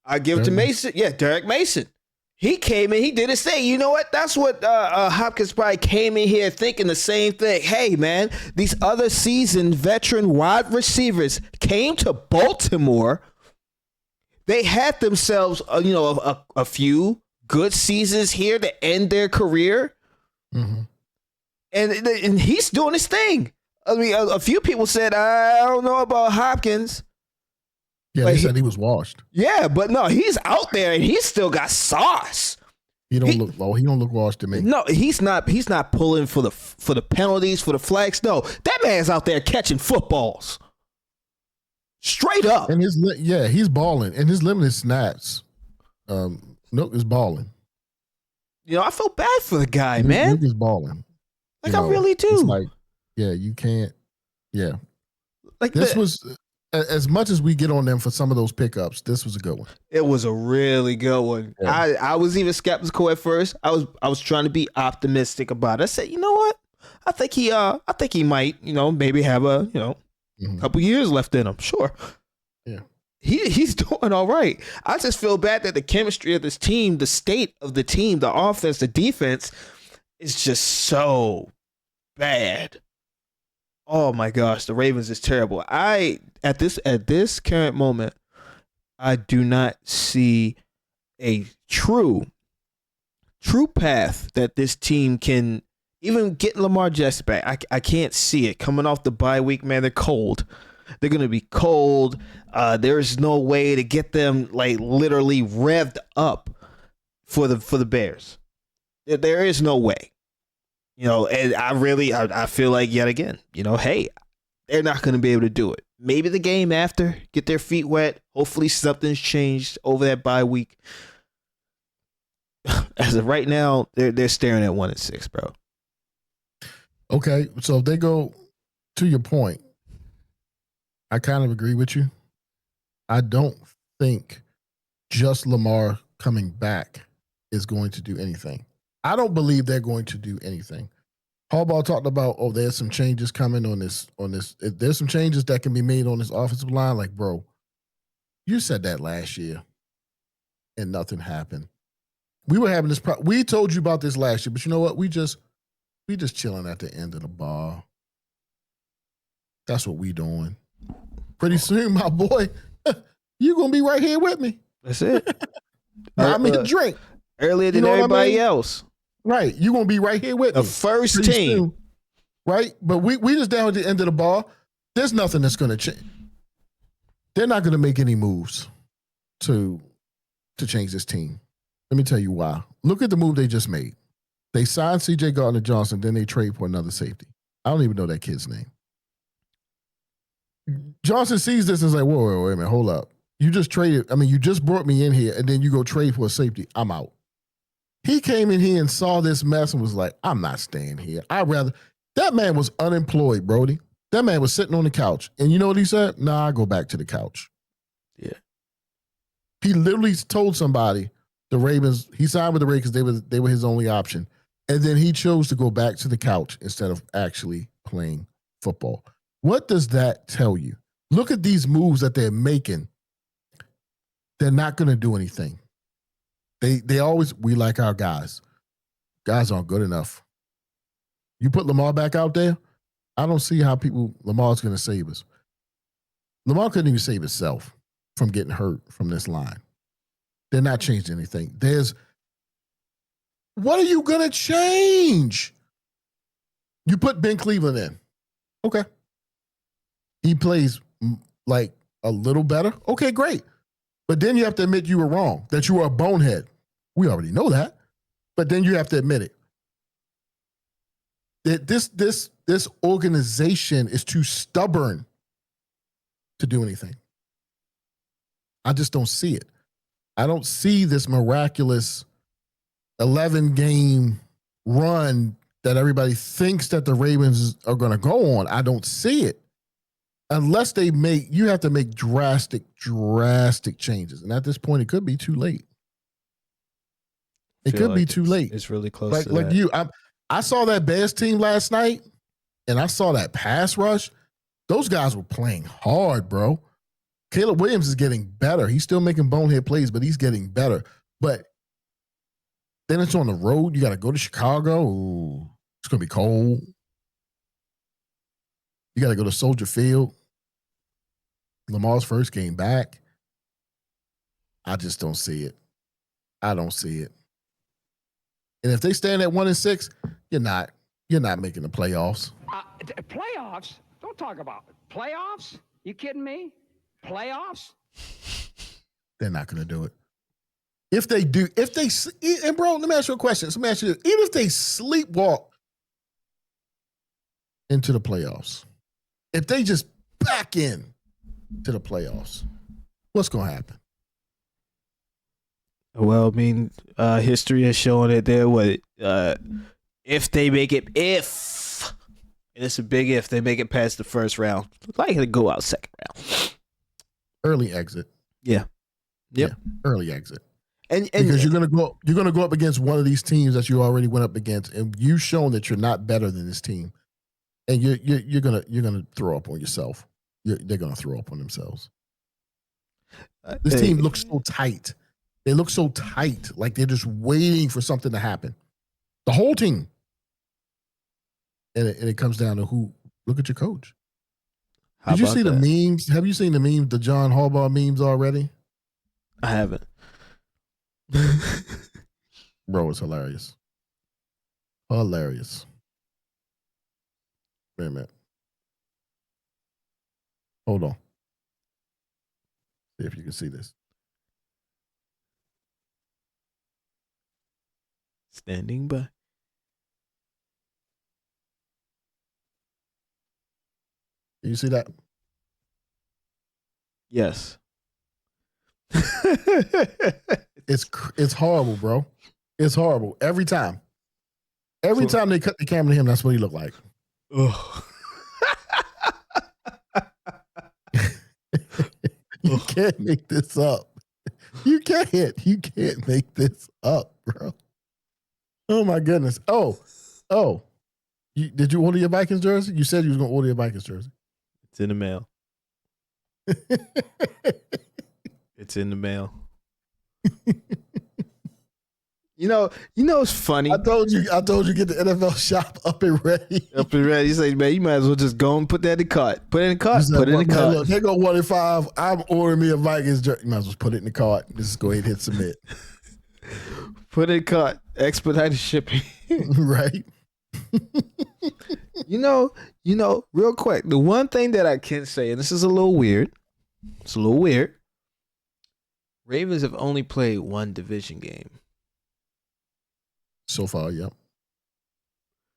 I give it to Mason. Yeah, Derek Mason. He came in, he did his thing. You know what? That's what Hopkins probably came in here thinking the same thing. Hey, man, these other seasoned veteran wide receivers came to Baltimore. They had themselves, a few good seasons here to end their career. Mm-hmm. And he's doing his thing. I mean, a few people said, I don't know about Hopkins. Yeah, they said he was washed. Yeah, but no, he's out there and he's still got sauce. He don't look washed to me. No, he's not pulling for the penalties, for the flags. No, that man's out there catching footballs. Straight up. And he's balling. And his limited snaps, Nook is balling. I feel bad for the guy, man. Nook is balling. Like, I really do. It's like, yeah, you can't. Yeah. Like, this was, as much as we get on them for some of those pickups, this was a good one. It was a really good one. Yeah. I was even skeptical at first. I was trying to be optimistic about it. I said, you know what? I think he might, maybe have a, couple years left in him. Sure. Yeah. He's doing all right. I just feel bad that the chemistry of this team, the state of the team, the offense, the defense is just so bad. Oh my gosh, the Ravens is terrible. At this current moment, I do not see a true true path that this team can even get Lamar Jackson back. I can't see it coming off the bye week, man. They're cold. They're gonna be cold. There's no way to get them like literally revved up for the Bears. There is no way. And I feel like yet again, hey, they're not gonna be able to do it. Maybe the game after, get their feet wet. Hopefully something's changed over that bye week. As of right now, they're staring at 1-6, bro. Okay, so if they go to your point, I kind of agree with you. I don't think just Lamar coming back is going to do anything. I don't believe they're going to do anything. Harbaugh talked about, there's some changes coming on this. If there's some changes that can be made on this offensive line. Like, bro, you said that last year and nothing happened. We were having this we told you about this last year, but you know what? We just chilling at the end of the bar. That's what we doing. Pretty soon, my boy, you're going to be right here with me. That's it. I mean, drink. Earlier than everybody else. Right. You're going to be right here with me. The first team. Soon, right? But we just down at the end of the bar. There's nothing that's going to change. They're not going to make any moves to change this team. Let me tell you why. Look at the move they just made. They signed C.J. Gardner-Johnson, then they trade for another safety. I don't even know that kid's name. Johnson sees this and is like, wait a minute, hold up. You just brought me in here and then you go trade for a safety. I'm out. He came in here and saw this mess and was like, I'm not staying here. That man was unemployed, Brody. That man was sitting on the couch. And you know what he said? Nah, I go back to the couch. Yeah. He literally told somebody, the Ravens, he signed with the Ravens because they were his only option. And then he chose to go back to the couch instead of actually playing football. What does that tell you? Look at these moves that they're making. They're not going to do anything. They always, we like our guys. Guys aren't good enough. You put Lamar back out there, I don't see how Lamar's going to save us. Lamar couldn't even save himself from getting hurt from this line. They're not changing anything. What are you going to change? You put Ben Cleveland in. Okay. He plays like a little better. Okay, great. But then you have to admit you were wrong, that you were a bonehead. We already know that. But then you have to admit it. That this organization is too stubborn to do anything. I just don't see it. I don't see this miraculous 11-game run that everybody thinks that the Ravens are going to go on. I don't see it. Unless you have to make drastic changes. And at this point, it could be too late. It could be too late. It's really close to like that. you. I saw that Bears team last night, and I saw that pass rush. Those guys were playing hard, bro. Caleb Williams is getting better. He's still making bonehead plays, but he's getting better. But then it's on the road. You got to go to Chicago. Ooh, it's going to be cold. You got to go to Soldier Field. Lamar's first game back. I just don't see it. I don't see it. And if they stand at 1-6, you're not making the playoffs. Playoffs? Don't talk about it. Playoffs? You kidding me? Playoffs? They're not going to do it. If they do, and bro, let me ask you a question. Let me ask you this. Even if they sleepwalk into the playoffs, if they just back in to the playoffs, what's going to happen? Well, I mean, history has shown that if they make it, and it's a big if, they make it past the first round, likely to go out second round. Early exit. Yeah. Yep. Yeah, early exit. And because you're gonna go up against one of these teams that you already went up against, and you've shown that you're not better than this team, and you're gonna throw up on yourself. They're gonna throw up on themselves. This team looks so tight. They look so tight, like they're just waiting for something to happen. The whole team, and it comes down to who. Look at your coach. Did you see the memes? Have you seen the memes, the John Harbaugh memes already? I haven't. Bro, it's hilarious. Hilarious. Wait a minute. Hold on. See if you can see this. Standing by. Can you see that? Yes. It's horrible, bro. It's horrible. Every time. Every time they cut the camera to him, that's what he looked like. You can't make this up. You can't. You can't make this up, bro. Oh my goodness. Oh. Did you order your Vikings jersey? You said you was gonna order your Vikings jersey. It's in the mail. It's in the mail. You know, it's funny. I told you get the NFL shop up and ready. Up and ready. You say, man, you might as well just go and put that in the cart. Put it in the cart. Said, put it in the cart. Look, they go 1-5. I'm ordering me a Vikings jersey. You might as well put it in the cart. Just go ahead and hit submit. Put it in the cart. Expedited shipping. Right. You know, real quick, the one thing that I can say, and this is a little weird. It's a little weird. Ravens have only played one division game. So far, yep.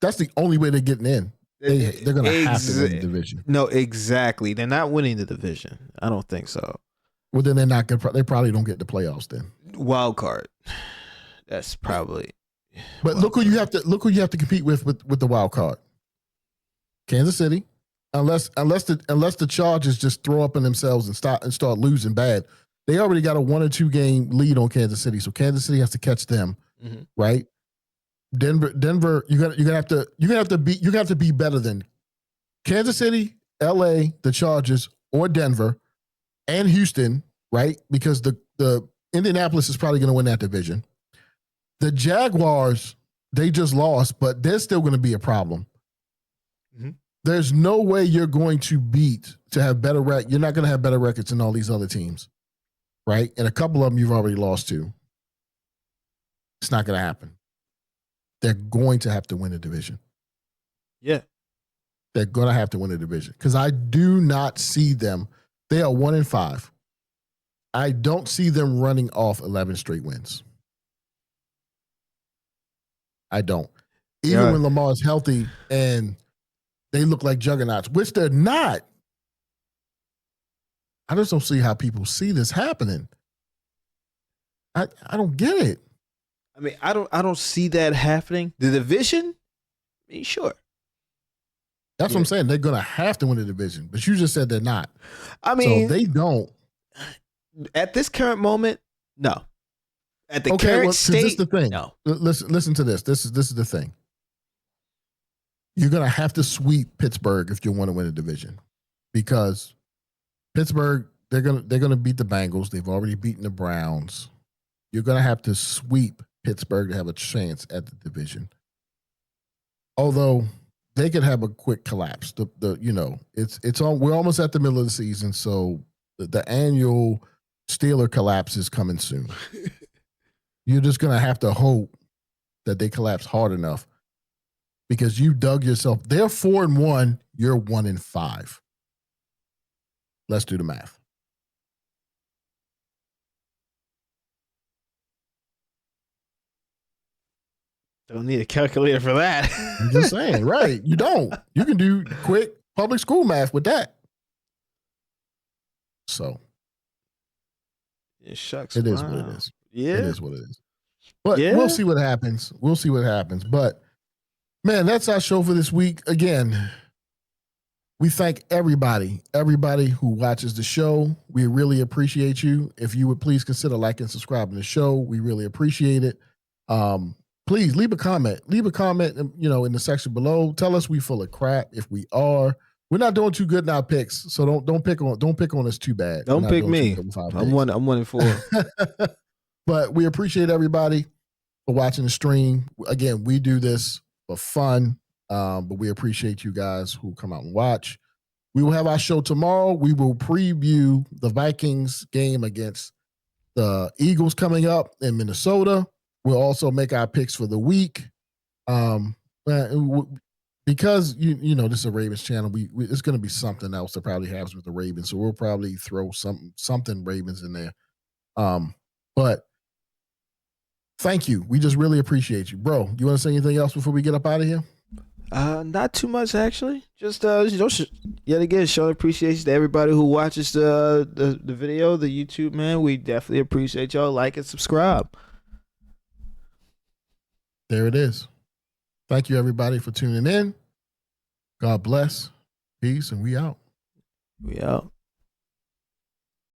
That's the only way they're getting in. They're going to have to win the division. No, exactly. They're not winning the division. I don't think so. Well, then they're not going to. They probably don't get the playoffs then. Wild card. That's probably. But look who you have to compete with the wild card. Kansas City, unless the Chargers just throw up on themselves and start losing bad. They already got a 1 or 2 game lead on Kansas City, so Kansas City has to catch them, right? Denver, you're gonna have to be better than Kansas City, LA, the Chargers, or Denver, and Houston, right? Because the Indianapolis is probably going to win that division. The Jaguars, they just lost, but they're still going to be a problem. Mm-hmm. There's no way you're going to have better you're not going to have better records than all these other teams, right? And a couple of them you've already lost to. It's not going to happen. They're going to have to win the division. Yeah. They're going to have to win the division because I do not see them. They are 1-5. I don't see them running off 11 straight wins. I don't. Even when Lamar is healthy and they look like juggernauts, which they're not. I just don't see how people see this happening. I don't get it. I mean, I don't see that happening. The division? I mean, sure. That's what I'm saying. They're going to have to win the division, but you just said they're not. I mean, so they don't. At this current moment, no. At the current state, this is the thing. No. Listen to this. This is the thing. You're going to have to sweep Pittsburgh if you want to win a division, because Pittsburgh, they're going to beat the Bengals. They've already beaten the Browns. You're going to have to sweep Pittsburgh to have a chance at the division. Although they could have a quick collapse. We're almost at the middle of the season, so the annual Steeler collapse is coming soon. You're just going to have to hope that they collapse hard enough because you dug yourself. They're 4-1. You're 1-5. Let's do the math. Don't need a calculator for that. I'm just saying, right? You don't. You can do quick public school math with that. So. Shucks. It is what it is. Yeah. It is what it is. But we'll see what happens. But, man, that's our show for this week. Again, we thank everybody who watches the show. We really appreciate you. If you would please consider liking and subscribing to the show, we really appreciate it. Please leave a comment. Leave a comment, in the section below. Tell us we full of crap. If we are, we're not doing too good in our picks. So don't pick on us too bad. Don't pick me. I'm 1-4. But we appreciate everybody for watching the stream. Again, we do this for fun, but we appreciate you guys who come out and watch. We will have our show tomorrow. We will preview the Vikings game against the Eagles coming up in Minnesota. We'll also make our picks for the week. Because you know this is a Ravens channel, it's going to be something else that probably happens with the Ravens, so we'll probably throw something Ravens in there. But thank you. We just really appreciate you, bro. You want to say anything else before we get up out of here? Not too much actually. Just yet again, show appreciation to everybody who watches the video, the YouTube, man. We definitely appreciate y'all. Like and subscribe. There it is. Thank you everybody for tuning in. God bless. Peace, and we out. We out.